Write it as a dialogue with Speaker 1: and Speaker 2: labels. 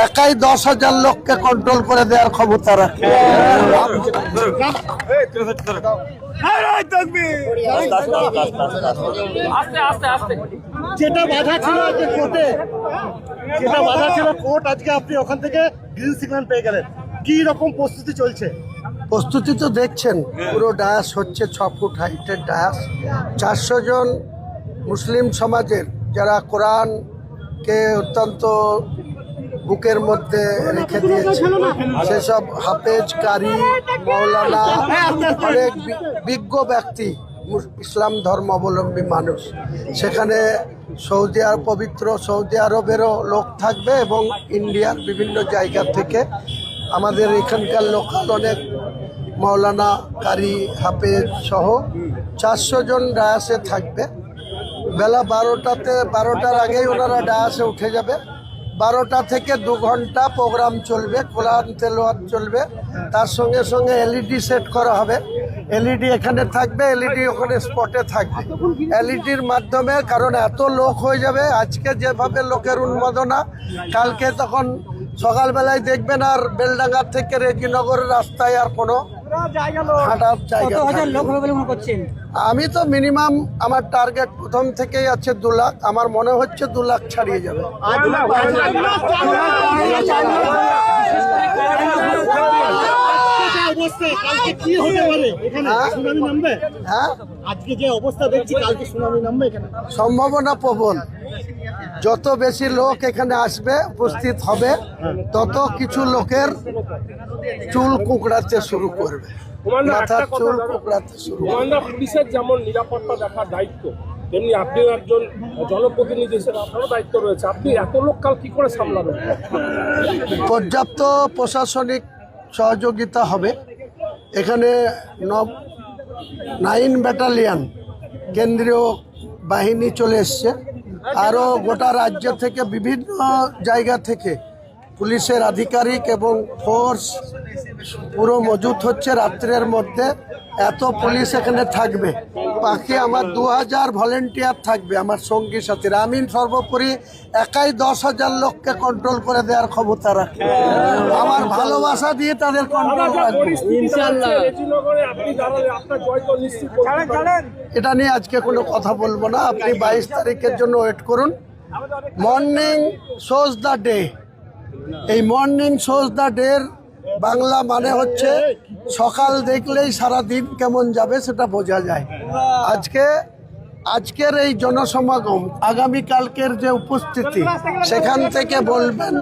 Speaker 1: একাই 10,000 লোককে কন্ট্রোল করে দেওয়ার ক্ষমতা রাখে।
Speaker 2: যেটা বাধা ছিল আজকে কোর্টে, যেটা বাধা ছিল কোর্ট, আজকে আপনি ওখান থেকে গ্রিন সিগন্যাল পেয়ে গেলেন। কি রকম প্রস্তুতি চলছে?
Speaker 1: প্রস্তুতি তো দেখছেন, পুরো ডায়াস হচ্ছে 6 ফুট হাইটের ডায়াস। 400 জন মুসলিম সমাজের যারা কোরআনকে অত্যন্ত বুকের মধ্যে রেখে দিয়েছে, সেসব হাফেজ, কারি, মৌলানা, অনেক বিজ্ঞ ব্যক্তি, ইসলাম ধর্মাবলম্বী মানুষ সেখানে পবিত্র সৌদি আরবেরও লোক থাকবে এবং ইন্ডিয়ার বিভিন্ন জায়গা থেকে আমাদের এখানকার লোকাল অনেক মৌলানা, কারি, হাফেজ সহ 400 জন ডায়াসে থাকবে। বেলা 12টার আগেই ওনারা ডায়াসে উঠে যাবে। 12টা থেকে 2 ঘন্টা প্রোগ্রাম চলবে, কোরআন তেলাওয়াত চলবে, তার সঙ্গে সঙ্গে এলইডি সেট করা হবে। এলইডি এখানে থাকবে, এলইডি ওখানে স্পটে থাকবে। এলইডির মাধ্যমে, কারণ এত লোক হয়ে যাবে, আজকে যেভাবে লোকের উন্মাদনা, কালকে তখন সকালবেলায় দেখবেন আর বেলডাঙ্গা থেকে রেজিনগরের রাস্তায় আর কোনো হাঁটার জায়গা থাকবে না। আমি তো মিনিমাম আমার টার্গেট প্রথম থেকেই আছে 2 লাখ, আমার মনে হচ্ছে 2 লাখ ছাড়িয়ে যাবে।
Speaker 2: আজকে যে অবস্থা দেখছি, কালকে সুনামি নামবে এখানে?
Speaker 1: সম্ভাবনা প্রবল। যত বেশি লোক এখানে আসবে, উপস্থিত হবে, তত কিছু লোকের চুল কুঁকড়াতে শুরু করবে, মাথার চুল কুঁকড়াতে শুরু করবে।
Speaker 3: পুলিশের যেমন নিরাপত্তা দেখার দায়িত্ব, তেমনি আপনিও একজন জনপ্রতিনিধি হিসেবে আপনারও দায়িত্ব রয়েছে। আপনি এত লোক কাল কি করে সামলাবেন?
Speaker 1: পর্যাপ্ত প্রশাসনিক সহযোগিতা হবে। এখানে 9 ব্যাটালিয়ন কেন্দ্রীয় বাহিনী চলে এসছে, আরও গোটা রাজ্য থেকে বিভিন্ন জায়গা থেকে পুলিশের আধিকারিক এবং ফোর্স পুরো মজুত হচ্ছে। রাত্রের মধ্যে এত পুলিশ এখানে থাকবে, বাকি আমার 2000 ভলেন্টিয়ার থাকবে আমার সঙ্গী সাথীরা। আমি সর্বোপরি একাই 10,000 লোককে কন্ট্রোল করে দেওয়ার ক্ষমতা রাখি। আমার ভালোবাসা দিয়ে তাদের কন্ট্রোল রাখবো ইনশাআল্লাহ। এটা নিয়ে আজকে কোনো কথা বলবো না, আপনি 22 তারিখের জন্য ওয়েট করুন। Morning shows the day. এই মর্নিং শোজ দ্য ডের বাংলা মানে হচ্ছে সকাল দেখলেই সারা দিন কেমন যাবে সেটা বোঝা যায়। আজকের এই জনসমাগম, আগামীকালকের যে উপস্থিতি, সেখান থেকে বলবেন